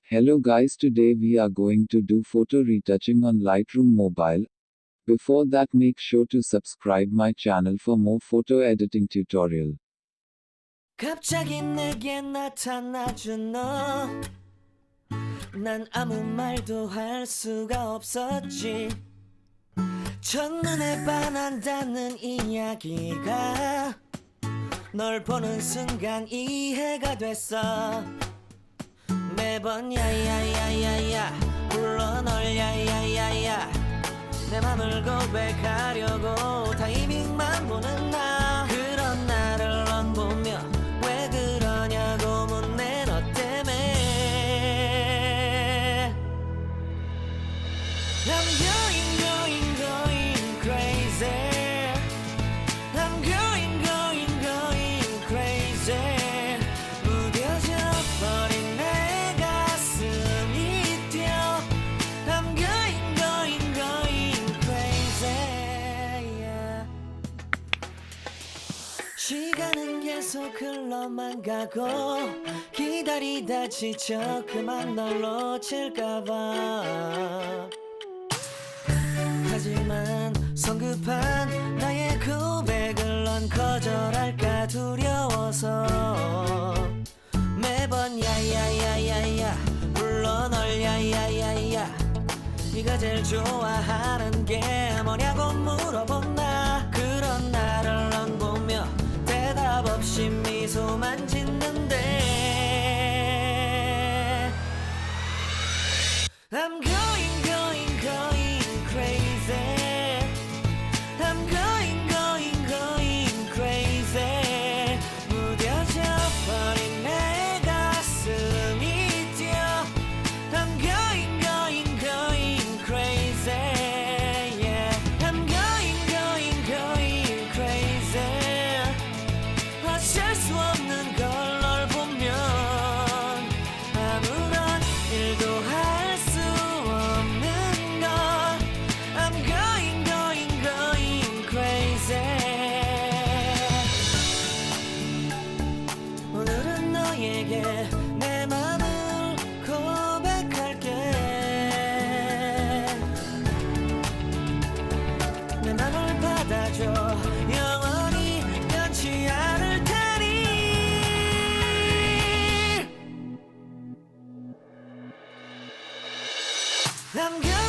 Hello guys, today we are going to do photo retouching on Lightroom mobile. Before that, make sure to subscribe my channel for more photo editing tutorial. 갑자기 내게 나타나준 너, 난 아무 말도 할 수가 없었지. 첫눈에 반한다는 이야기가 널 보는 순간 이해가 됐어. 매번 야야야야야 불러 널 야야야야, 내 맘을 고백하려고 타이밍만 보는 나. 그런 나를 넌 보며 왜 그러냐고 묻네. 너 때문에 I'm going crazy. I'm going crazy. 무뎌져 버린 내 가슴이 뛰어. I'm going crazy. Yeah. 시간은 계속 흘러만 가고 기다리다 지쳐 그만 널 놓칠까봐. 하지만 성급한 나의 고백을 넌 거절할까 두려워서 매번 야야야야야 불러 널 야야야야. 네가 제일 좋아하는 게 뭐냐고 물어본 나. 그런 나를 넌 보며 대답 없이 미소만 짓는데 I'm going crazy. I'm going crazy. 무뎌져 버린 내 가슴이 뛰어. I'm going crazy. Yeah. I'm going crazy. 어쩔 수 없는 걸 널 보면 아무런 일도 할 수 없는 걸. I'm going crazy. 오늘은 너에게 내 맘을 고백할게. 내 맘을 받아줘. 영원히 변치 않을 테니. I'm going